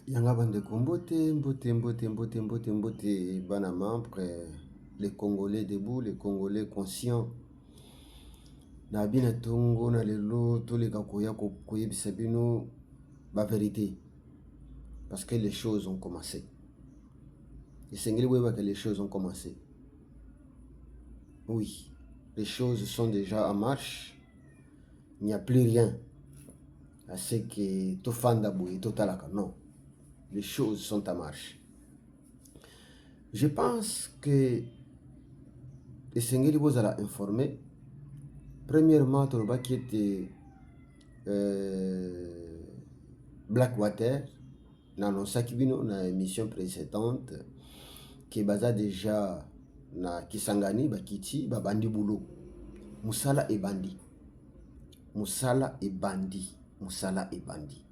Yanga bandeko mbote bana membre les Congolais debout, les Congolais conscients. Na bina tongo na lelo toleka koya koyebisa bino ba vérité parce que les choses ont commencé. Et sengeli weba que les choses ont commencé. Oui, les choses sont déjà en marche. Il n'y a plus rien à ce que tofanda boye totalaka non. Les choses sont en marche. Je pense que les Sengeli vous allez informer. Premièrement, Toloba qui était Blackwater, dans la émission précédente, qui est déjà na Kisangani, Bakiti, Babandi Boulot. Moussala et Bandi. Moussala et Bandi. Moussala et Bandi.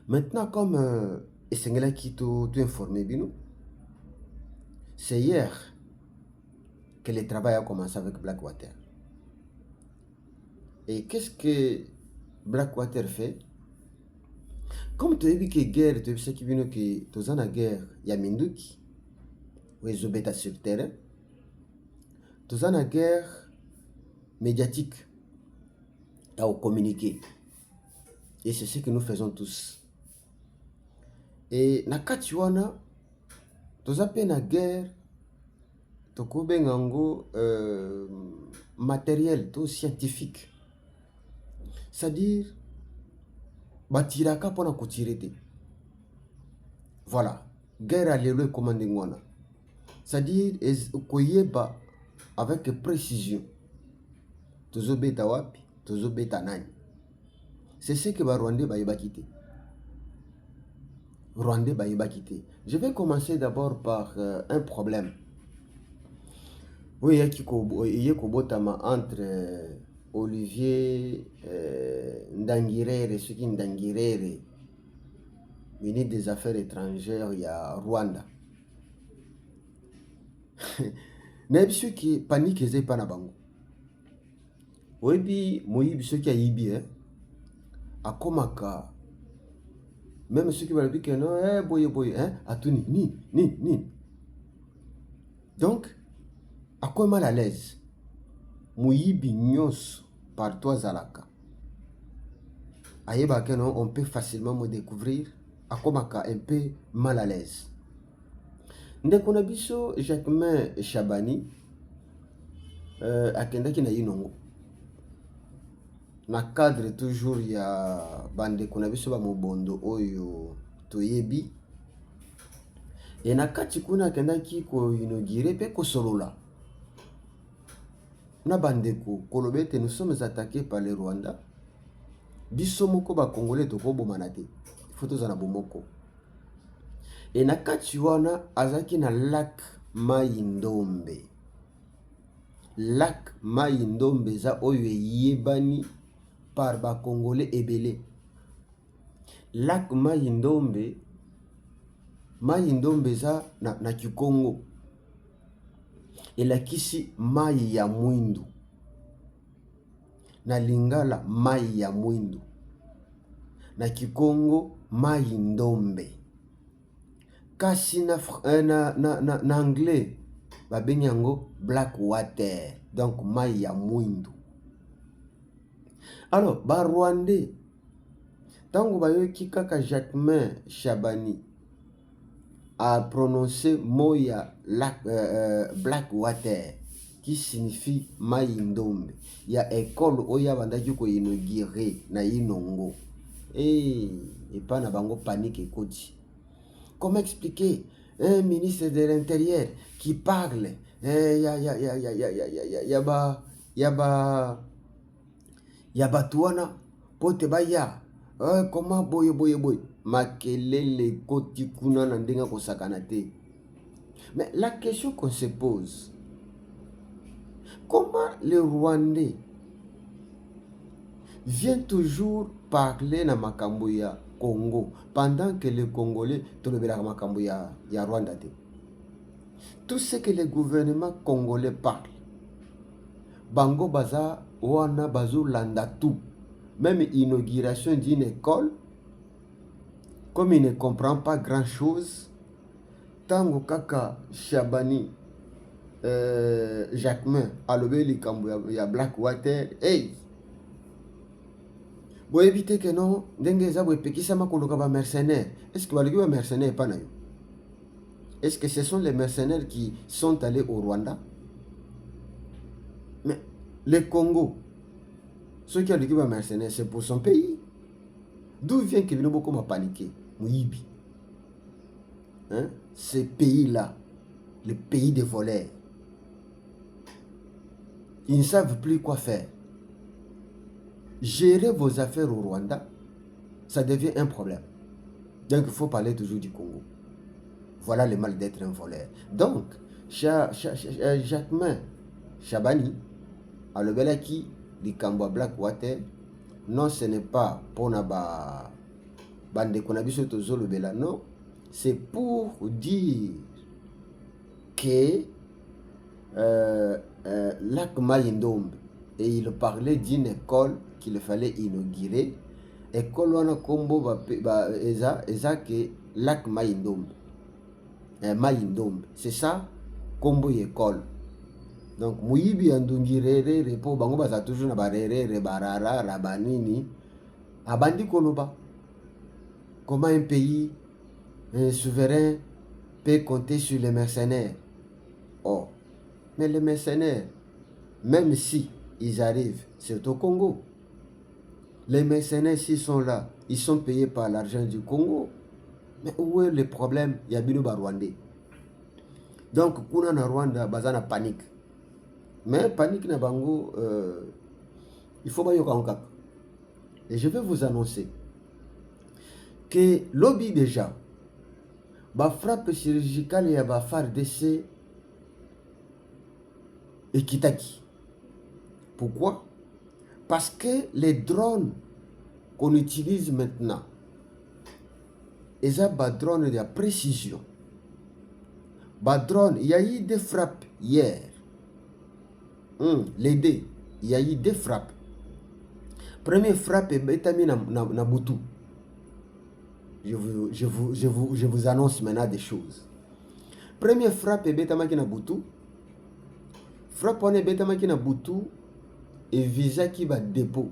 Maintenant, comme Sengeli qui tout informé, Bino, c'est hier que le travail a commencé avec Blackwater. Et qu'est-ce que Blackwater fait? Comme tu as vu que guerre, tu sais qu'il y a une guerre, il y a Minduki, où ils ont sur le terrain. Tu as une guerre médiatique, à communiquer. Et c'est ce que nous faisons tous. Et na katiwana, tu as une guerre, tu as matériel, tout scientifique. C'est-à-dire, batiraka pona kotirete. Voilà. Guerre à l'élo commandé ngwana. C'est-à-dire, koyeba avec précision. Tozo beta wapi, tozo beta nani. C'est ce que Rwandais va quitter. Rwandais va quitter. Je vais commencer d'abord par un problème. Oui, il y a entre Olivier Ndangirere, ce qui est Ndangirere, ministre des Affaires étrangères, il y a Rwanda. Mais ceux qui paniquent, ils pas na bango. Oui, puis moi, ceux qui a ibi, à Komaka, même ceux qui veulent dire que non, boye, à tout ni. Donc, à quoi mal à l'aise? Mouyibi nyos par toi Zalaka. Aïeba que non, on peut facilement me découvrir. À quoi un peu mal à l'aise. Ndekona biso Jacquemain Chabani, akenda ki na yinongo. Na cadre toujours ya bande kuna biso ba mobondo oyo toyebi. Et na kati kuna akenda ki ko inauguré pe ko solola. Na bandeko kolobete, nous sommes attaqués par les Rwandais. Biso moko ba Congolais to ko bomanate. Photos za na bomoko. Et na kati wana azaki na lac Mai-Ndombe. Lac Mai-Ndombe za oyo yebani par ba Congolais ebele. Lac Mai-Ndombe za na Kikongo. Elakisi mai ya mwindu. Na Lingala mai ya mwindu. Na Kikongo Mai-Ndombe. Kasi na anglais babengi yango Blackwater, donc mai ya mwindu. Alors ba Rwandais tango bayoki kaka Jacquemain Chabani a prononcé moya Blackwater qui signifie Mai-Ndombe. Il y a école oya bandaki ko inaugurer na Inongo. Et pas na bango panique ekoti. Comment expliquer un ministre de l'Intérieur qui parle Yabatuana pote baya comment boy makelele koti kuna na ndenga kosakana te. Mais la question qu'on se pose, comment les Rwandais viennent toujours parler na makambo ya Congo pendant que les Congolais tolobela makambo ya Rwanda te. Tout ce que le gouvernement congolais parle, bango baza wana bazo landa tout. Même inauguration d'une école comme il ne comprend pas grand chose, tango kaka Shabani Jacquemain alobe likambo ya Blackwater, hey, bo éviter que non ndenge eza bo epekisama koluka ba mercenaires. Est-ce que baloki ba mercenaires pas na yo? Est-ce que ce sont les mercenaires qui sont allés au Rwanda? Mais le Congo, ceux qui ont dit que les mercenaires, c'est pour son pays. D'où vient que nous beaucoup paniqué? Mouibi. Hein? Ces pays-là, le pays des voleurs, ils ne savent plus quoi faire. Gérer vos affaires au Rwanda, ça devient un problème. Donc il faut parler toujours du Congo. Voilà le mal d'être un voleur. Donc, Jacquemain Shabani, à le belaki, du Cambo Blackwater, non, ce n'est pas pour naba bande konabiso tozo le bela, non, c'est pour dire que Lac Mayindombe, et il parlait d'une école qu'il fallait inaugurer, école wana kombo eza que Lac Mayindombe. Mayindombe, c'est ça, kombo école. Donc muyibi andungi rere repo bango baza toujours na barere barara rabanini abandi koloba. Comment un pays souverain peut compter sur les mercenaires? Oh, mais les mercenaires, même si ils arrivent, c'est au Congo. Les mercenaires, s'ils sont là, ils sont payés par l'argent du Congo. Mais où est le problème? Il y a bino Rwandais. Donc, kuna na Rwanda, bazana panique. Mais panique na bango, il faut pas y avoir. Et je vais vous annoncer que lobby déjà, ba frappe chirurgicale et ba FARDC et Kitaki. Pourquoi? Parce que les drones qu'on utilise maintenant, ils ont des drones de précision. Ba drone, il y a eu des frappes hier. Les deux, il y a eu des frappes. Première frappe est Betami na Boutou. Je vous annonce maintenant des choses. Première frappe est Betami na Boutou. Frappe on est Betami na Boutou et visa qui va dépôt.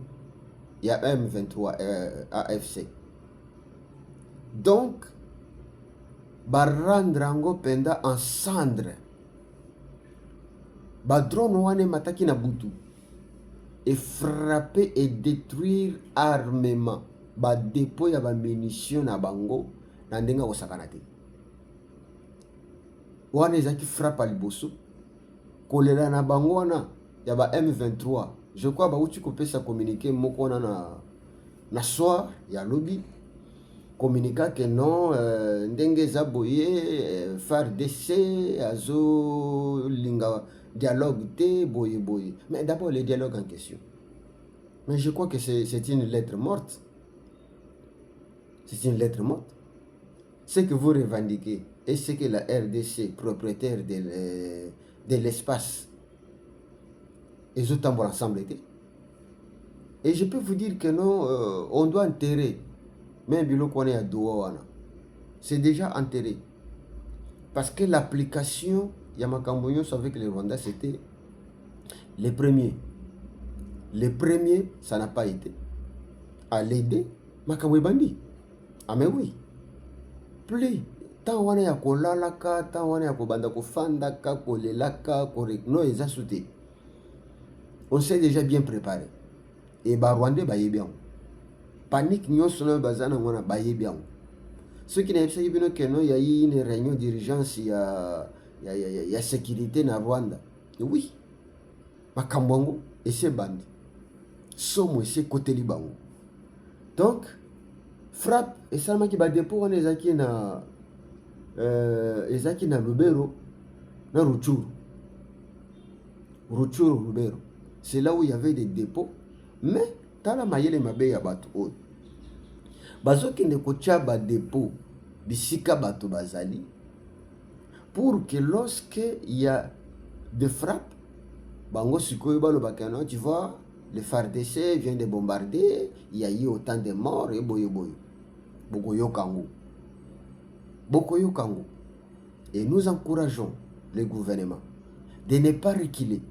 Il y a M23 AFC. Donc, va rendre Ango Penda en cendre. Ba drone wane mataki na Boutou et frapper et détruire armement ba dépôt ya ba munitions na bango na ndenga osakana te. Wane zaki frappe à liboso kolela na bango wana ya ba M23. Je crois ba uti kopé sa communiquer moko na soir ya lobby communiquer que non ndenge za boye FARDC azo linga dialogue te boye boye. Mais d'abord le dialogue en question. Mais je crois que c'est une lettre morte. C'est une lettre morte. Ce que vous revendiquez et ce que la RDC, propriétaire de l'espace, ils ont tambour ensemble été. Et je peux vous dire que non, on doit enterrer. Même bilo qu'on est à Douawana. C'est déjà enterré. Parce que l'application Yamakamboyo savait que les Rwandais c'était les premiers. Les premiers, ça n'a pas été. À l'aider, Makamboy Bandi. Ah mais oui. Plus, tant on est à Kolalaka, tant on est à Kobanda Kofandaka, Kolelaka, Korek, non, ils ont sauté. On s'est déjà bien préparé. Et bah Rwandais, bah bien. Panique, nous sommes bazana, on a baillé bien. Ceux qui n'avaient pas vu qu'il y a eu une réunion d'urgence, il y a sécurité dans Rwanda. Et oui, Makambongo et c'est bandi. Somme et c'est côté Libango. Donc, frappe et ça m'a qui va dépôt on est aquí na ezaki na Lubero na Ruchuru. Ruchuru Lubero. C'est là où il y avait des dépôts, mais dans la maille les mabé ya bato. Bazo qui ne kocha ba dépôt bisika bato bazali pour que lorsque il y a des frappes bango sikoyo balo bakano tu vois le FARDC vient de bombarder, il y a eu autant de morts et boyo boyo bogo yo kango Bokoyo Kango. Et nous encourageons le gouvernement de ne pas reculer.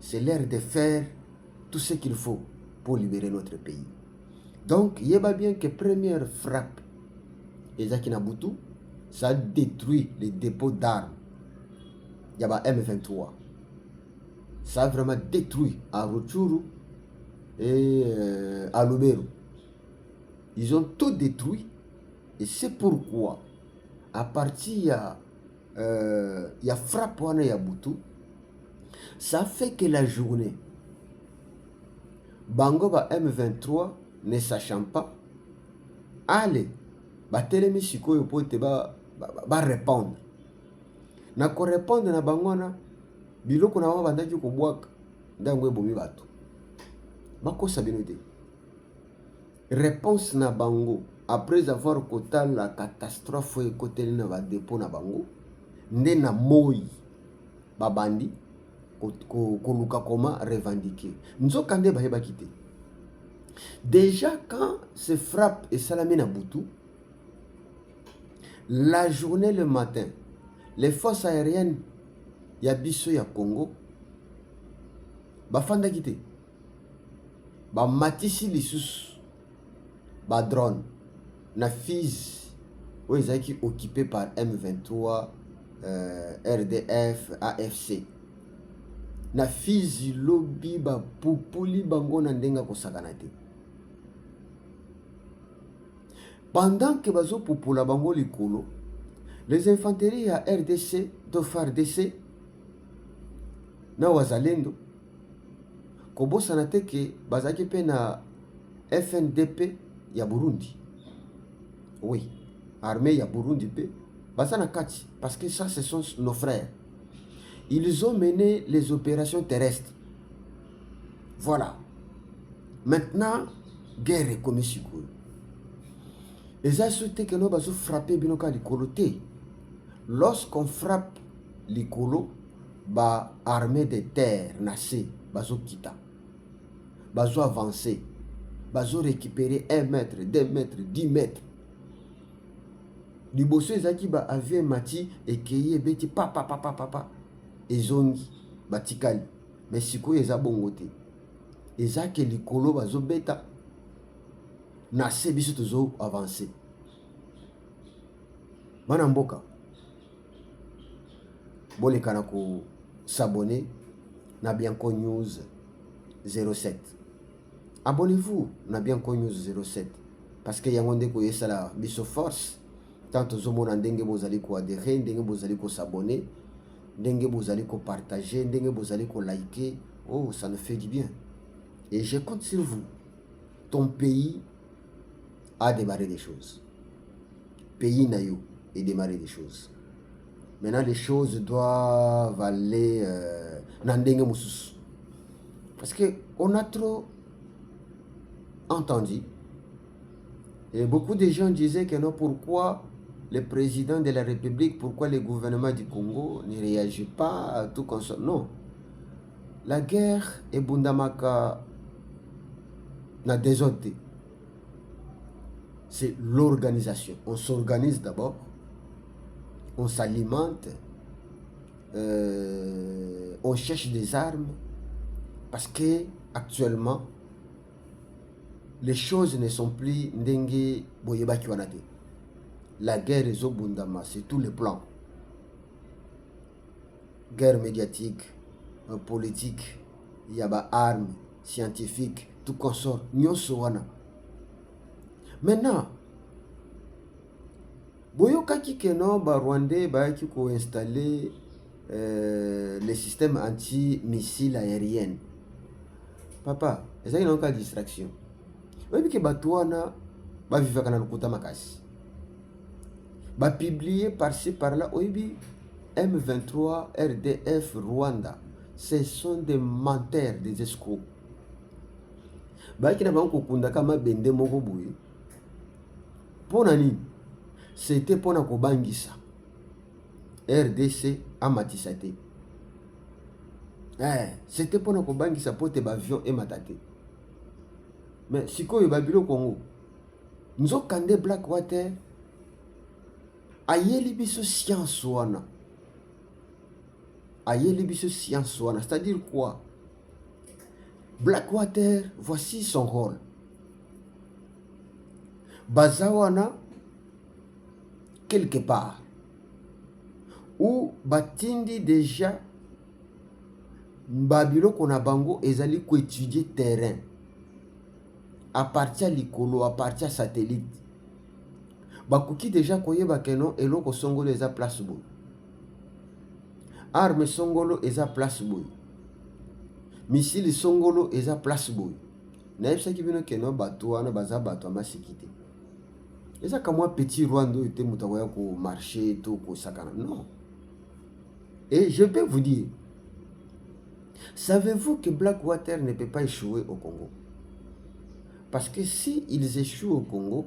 C'est l'heure de faire tout ce qu'il faut pour libérer notre pays. Donc, il y a bien que première frappe, Ezaki Nabutu, ça a détruit les dépôts d'armes. Il y a M23. Ça a vraiment détruit à Rutshuru et à Lubero. Ils ont tout détruit. Et c'est pourquoi, à partir il y a frappe wana ya Butu, ça fait que la journée, Bango ba M23 ne sachant pas, allez, batelemi sikoyo pote ba répondre. Na ko répondre na bangwana, biloko na bandaki ko bwaka, ndango ebomi bato. Bakosa bino te. Réponse na bango, après avoir kota la catastrophe et côté na ba dépôt na bango, nde na moi babandi koluka koma revendiquer. Nzoka nde bayeba kité. Déjà quand se frappe et salami na Butu, la journée le matin, les forces aériennes ya biso ya Congo bafanda kité. Ba matisi lisusu ba drone na Fizi où ils étaient occupés par M23, RDF, AFC. Na Fizi lobby ba pupuli bango na ndenga kosakana te. Pendant que bazo pupula bango likolo, les infanteries à RDC, de FARDC, na wazalendo, kobosana te ke bazaki pe na FNDP ya Burundi. Oui, armée ya Burundi pe, bazana kati, parce que ça ce sont nos frères. Ils ont mené les opérations terrestres. Voilà. Maintenant, guerre est comme si quoi. Les assutés que nous avons frappé binoka likolo te. Lorsqu'on frappe likolo, ba armée de terre nassé, bazo kita, bazo avancer, bazo récupérer 1 mètre, 2 mètres, 10 mètres. Liboso ezaki ba avion mati et keye beti papa. Ezongi batikali. Mais sikoyo eza bongo te. Ezaki likolo bazo beta. Nassé biso tozo avancer. Bana mboka. Bolekana ko s'abonner na Bianco News 07. Abonnez-vous na Bianco News 07 parce que yango ndeko yesala biso force tant tozomona ndenge bozali ko adhérer, ndenge bozali ko s'abonner, ndenge bozali ko partager, ndenge bozali ko liker. Oh, ça nous fait du bien. Et je compte sur vous. Ton pays a démarré des choses. Pays nayo a démarré des choses. Maintenant, les choses doivent aller nandenge mususu. Parce qu'on a trop entendu. Et beaucoup de gens disaient que non, pourquoi le président de la République, pourquoi le gouvernement du Congo ne réagit pas à tout comme ça. Non. La guerre est bundamaka na désordre. C'est l'organisation. On s'organise d'abord. On s'alimente, on cherche des armes parce que actuellement les choses ne sont plus ndenge boyeba kiwanate. La guerre est au bundama, c'est tous les plans. Guerre médiatique, politique, il y a armes, scientifiques, tout consort, nyonso wana. Maintenant, boyokaki ke non ba Rwandais bayaki ko installer les systèmes anti-missiles aériens. Papa, ezaki na distraction. Oyebi ke bato wana ba vivaka na lokuta makasi. Ba publier par-ci par-là, oyebi M23, RDF, Rwanda, ce sont des menteurs, des escrocs. Bayaki na bango kokunda kama bende moko boye. Pona nini? C'était pour nous bangisa. RDC a matisate. C'était pour nous bangisa pour te avion et matate. Mais si quoi babilo Congo, nous avons candé Blackwater, ayeli biso science wana, ayeli biso science wana, c'est-à-dire quoi? Blackwater, voici son rôle. Bazawana, quelque part, où batindi déjà babiloko na bango ezali ko étudier terrain à partir likolo, à partir satellite. Bakoki déjà koyeba keno eloko songolo eza place boy. Arme songolo eza place boy. Missile songolo eza place boy. Na yebisaki bino keno bato wana baza bato amasikite. Eza kamwa petit Rwanda ete mutakoya ko marcher to ko sakana. Non. Et je peux vous dire, savez-vous que Blackwater ne peut pas échouer au Congo? Parce que si ils échouent au Congo,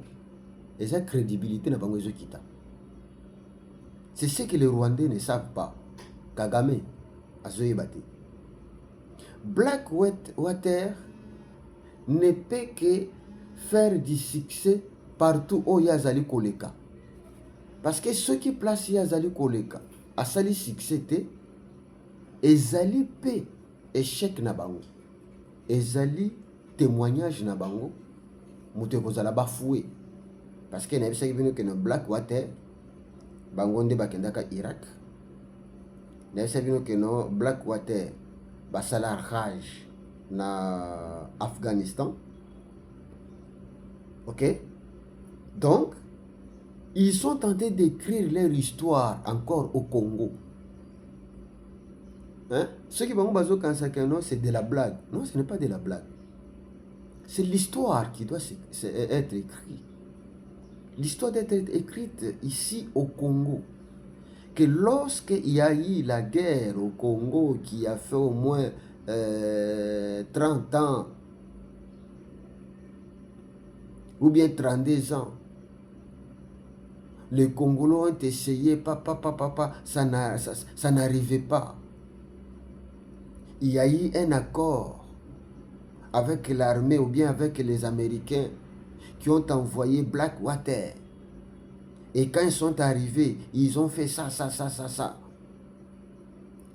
ils ont crédibilité na bango kita. C'est ce que les Rwandais ne savent pas. Kagame azoyebate. Blackwater ne peut que faire du succès partout où yazali koleka. Parce que ceux qui placent yazali koleka, asali succès te, ezali pe échec na bango. Ezali témoignage na bango, mutu kozala bafoué. Parce que na bisaki bino que no Blackwater bango nde bakendaka Irak. Na bisaki bino que no Blackwater basala rage na Afghanistan. OK? Donc, ils sont tentés d'écrire leur histoire encore au Congo. Hein? Ceux qui vont bazo kansa que non, c'est de la blague. Non, ce n'est pas de la blague. C'est l'histoire qui doit être écrite. L'histoire doit être écrite ici au Congo. Que lorsqu'il y a eu la guerre au Congo qui a fait au moins 30 ans ou bien 32 ans, les Congolais ont essayé, ça n'arrivait pas. Il y a eu un accord avec l'armée ou bien avec les Américains qui ont envoyé Blackwater. Et quand ils sont arrivés, ils ont fait ça.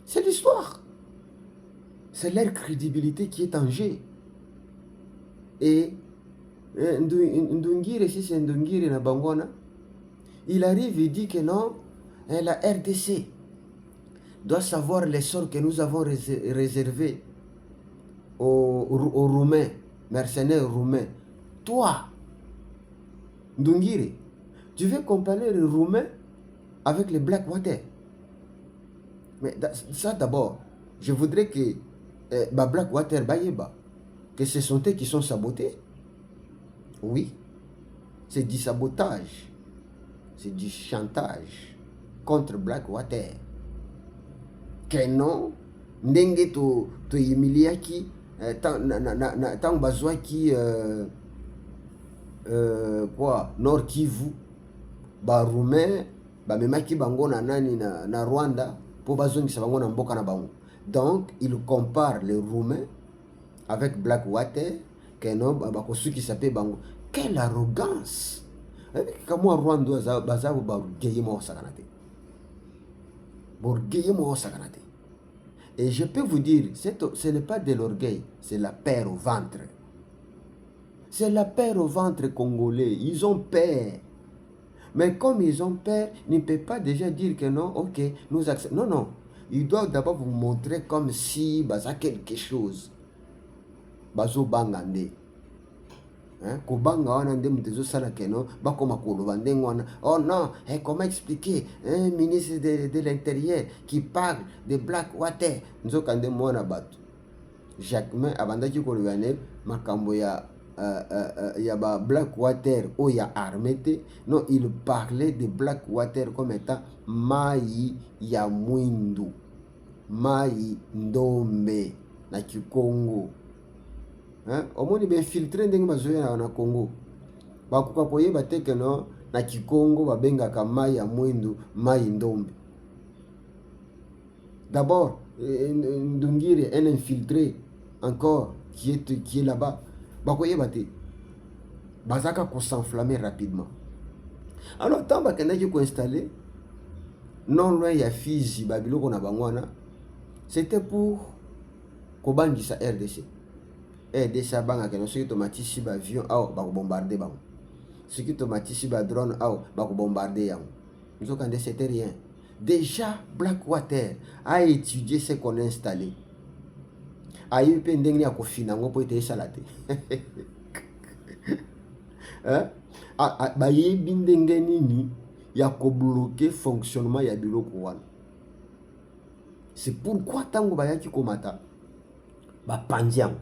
C'est l'histoire. C'est leur crédibilité qui est en jeu. Et Ndungire, si c'est Ndungire na Bangona, il arrive et dit que non, la RDC doit savoir les sorts que nous avons réservés aux Roumains, mercenaires roumains. Toi, Ndungire, tu veux comparer les Roumains avec les Blackwater? Mais ça d'abord, je voudrais que Blackwater Bayeba, que ce sont eux qui sont sabotés. Oui, c'est du sabotage, c'est du chantage contre Blackwater. Que non, ndenge to yimiliaki tant bazwaki quoi Nord Kivu ba Roumain ba memaki bango na nani na Rwanda po bazongisa bango na mboka na bango. Donc il compare les Roumains avec Blackwater que non ba kosuki sapé bango. Quelle arrogance! Comment Rwanda baza ba geyemo sakanate. Borgeyemo sakanate. Et je peux vous dire, ce n'est pas de l'orgueil, c'est la peur au ventre. C'est la peur au ventre congolais. Ils ont peur. Mais comme ils ont peur, ils ne peuvent pas déjà dire que non, ok, nous acceptons. Non, non. Ils doivent d'abord vous montrer comme si baza quelque chose. Bazo bangande. Kobanga wana nde mutezo sala keno bakoma koloba ndenge wana. Oh non, comment expliquer un ministre de l'intérieur qui parle de Blackwater nzoka nde mwana bato Jacquemain abandaki koloba ne makambo ya ba Blackwater o ya armete. Non, il parlait de Blackwater comme étant mai ya mwindu, mai ndombe na Kikongo. Omoni be filtré ndenge bazoya na Congo bakoka koyeba te ke no na Kikongo babengaka mai ya mwindu mai ndombe. D'abord Ndungire un infiltré encore qui est là-bas bakoyeba te bazaka ko s'enflammer rapidement. Alors tant bakendaki koinstalle non loin ya Fizi babiloko na bango wana, c'était pour kobangisa RDC. RDC abangaka no soki tomatisi ba avion awa bakobombarde bango, soki tomatisi ba drone awa bakobombarde yango. Nzokande c'était rien. Déjà Blackwater a étudié ce qu'on a installé. Ayebi mpe ndenge ya kofina yango mpo ete esala te. Bayebi ndenge nini ya kobloke fonctionnement ya biloko wana. C'est pourquoi tango bayaki komata bapanzi yango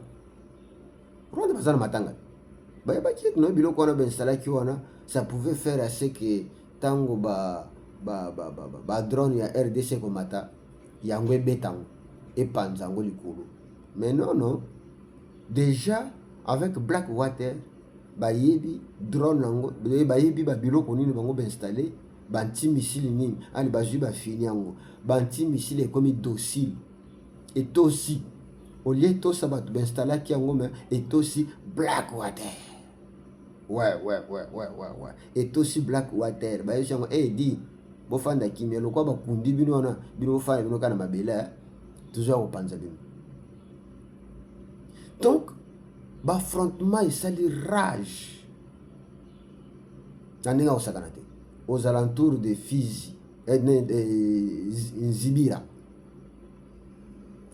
rwanda baza na matanga bayebaki ete no biloko wana bainstallaki wana, ça pouvait faire assez que tango ba drone ya RDC komata yango ebetango epanza yango likolo. Mais non, déjà avec Blackwater bayebi drone yango, bayebi ba biloko nini bango bainstaller, banti missile nini ali bazwi bafini yango, banti missile ekomi docile. Et aussi au lieu to ça bato bainstallaki yango, mais et aussi Blackwater. Ouais. Et aussi Blackwater bayebi yango di bofanda kimia lokwa bakundi bino wana bino bofanda bino kana mabele toujours kopanza bino. Donc l'affrontement esali rage na ndenge osakana te aux alentours de Fizi Nzibira.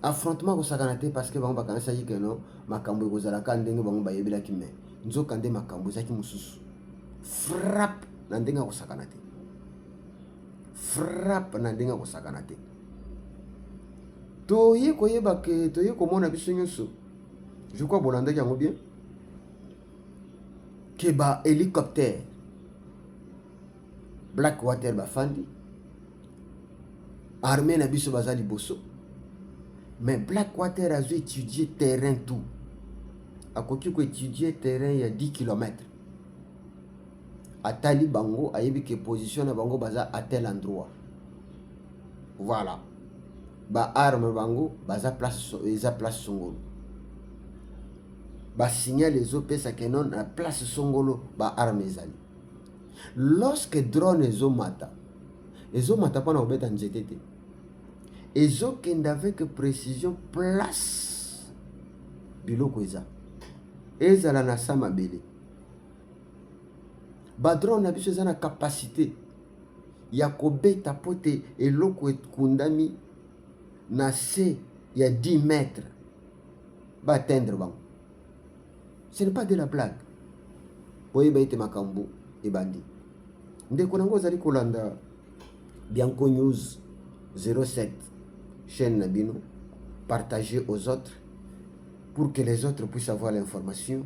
Affrontement kosakana te parce que bango bakanisaki ke no makambo ekozalaka ndenge bango bayebelaki, me nzokande makambo ezaki mosusu. Frappe na ndenge kosakana te, frappe na ndenge kosakana te. Toye koyeba ke toye komona biso nyonso, je crois bolandaki yango bien, ke ba hélicoptère Blackwater bafandi, armée na biso baza liboso, mais Blackwater a étudié terrain tout. Akoki ko étudier terrain ya 10 km. Atali bango ayebi ke position na bango baza à tel endroit. Voilà. Ba arme bango baza place songolo. Ba signal les opesa que non na place songolo ba arme ezali. Lorsque drone ezomata pana obeta nzete te. Ezokende avec précision place biloko eza. Ezala na sama bele. Ba drone na biso eza na capacité ya kobeta pote eloko ekundami na se ya 10 mètres ba atteindre bango. Ce n'est pas de la blague. Boyeba ete makambo ebandi. Ndeko nango ozali kolanda Bianco News 07 chaîne Nabino, partagez aux autres pour que les autres puissent avoir l'information.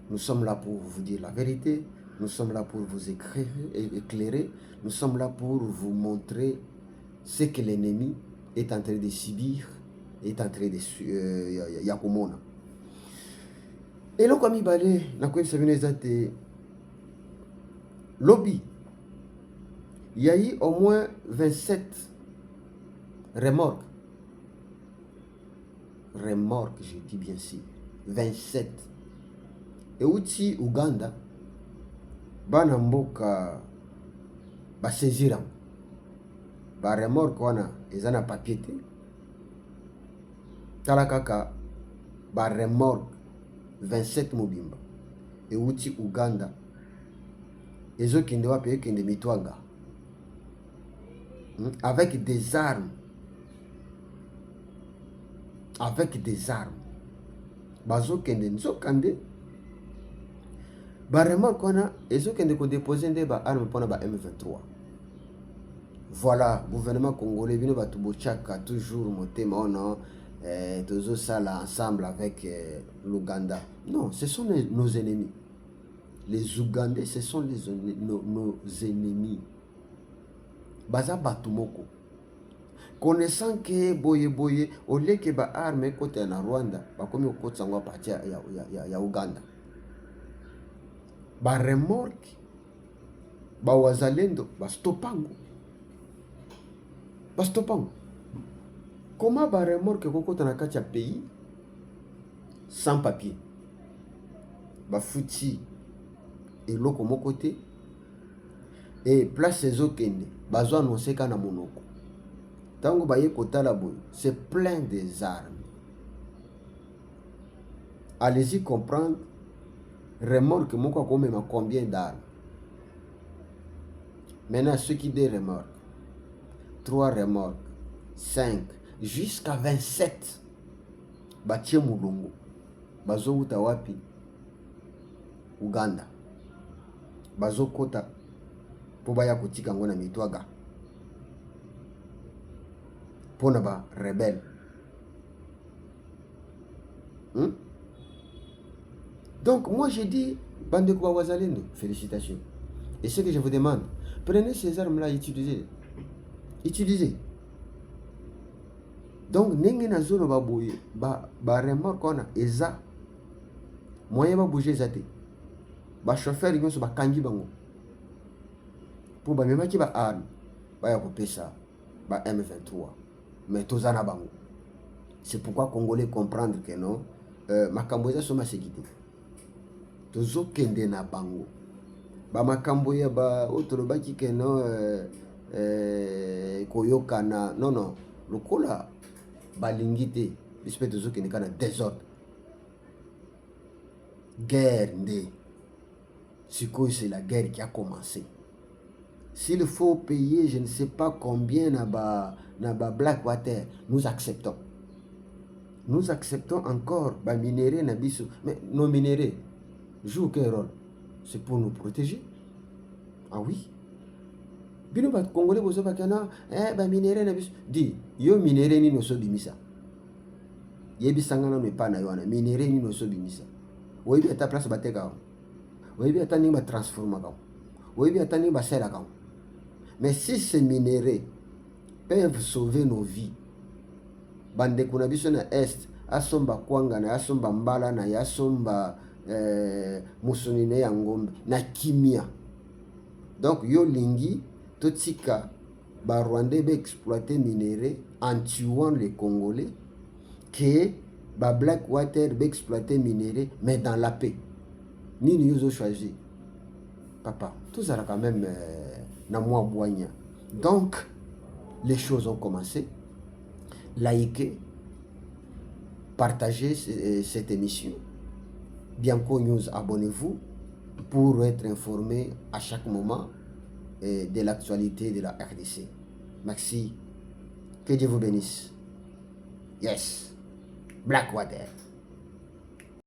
Nous sommes là pour vous dire la vérité, nous sommes là pour vous éclairer, nous sommes là pour vous montrer ce que l'ennemi est en train de subir, est en train de yakomona. Et là, comme il balait, na quoi ça vient de lobby. Il y a eu au moins 27 remorques. Remorques, je dis bien sûr. 27. Et aussi, Ouganda, Banamboka, saisir. Ba remorque, wana, ils ont un papier. Talakaka, ba remorque, 27 mobimba. Et aussi, Ouganda, ils ont payer qui mitwanga. Avec des armes. Avec des armes. Bazo kende nzo kande. Ba remorque wana ezo kende ko déposer des armes pour ba M23. Voilà, gouvernement congolais bino batu bochaka toujours motema ono tozo sala ensemble avec l'Ouganda. Non, ce sont nos ennemis. Les Ougandais, ce sont nos ennemis. Baza batumoko. Connaissant que boye au lieu que ba arme côté na Rwanda, ba komi okotsa ngwa parti ya Uganda. Ba remorque ba wazalendo ba stopango. Ba stopango. Comment ba remorque kokota na kati ya pays sans papier? Ba futi et loko moko te. et place ezokende bazo annoncer kana monoko tango baye kotala boye c'est plein des armes. Allez-y comprendre remorque moko akomema combien d'armes. Maintenant ceux qui des remorques 3 remorques 5 jusqu'à 27 batie mulungu bazouta wapi Uganda bazokota po baya kotika ngo na mitwaga pona ba rebelle. Donc moi j'ai dit bande kwa wazalendo, félicitations. Et ce que je vous demande, prenez ces armes là, utilisez. Donc nenge na zone ba boye ba remorque kona eza moyen ba bouger zate ba chauffeur nyonso ba kangi bango pour ba memaki ba arme ba ya kopesa ba M23 mais tozana bango. C'est pourquoi Congolais comprendre que non makambo eza soma sécurité tozo kende na bango ba makambo ya ba otolobaki que non koyokana non lokola balingi te biso tozo kende kana désordre guerre nde sikoyo c'est la guerre qui a commencé. S'il faut payer je ne sais pas combien na ba Blackwater, nous acceptons. Nous acceptons encore ba minéraux na biso, mais nos minéraux jouent quel rôle? C'est pour nous protéger. Ah oui. Bino ba Congolais bozo ba kana ba minéraux na biso di yo minéraux ni no so bimisa. Yebi sangana no pa na yo na minéraux ni no so bimisa. Oyebi ata place ba teka. Oyebi ata ni ba transformer ka. Oyebi ata ni ba sela ka. Mais si ces minéraux peuvent sauver nos vies, bande kuna biso na est asomba kwanga na asomba mbala na asomba musonine ya ngombe na kimia. Donc yo lingi totika ba Rwandais be exploiter minéraux en tuant les Congolais que ba Blackwater be exploiter minéraux mais dans la paix. Nini yo choisi papa tout ça quand même na moi boigna. Donc les choses ont commencé. Likez, partagez cette émission. Bianco News, abonnez-vous pour être informé à chaque moment de l'actualité de la RDC. Merci. Que Dieu vous bénisse. Yes. Blackwater.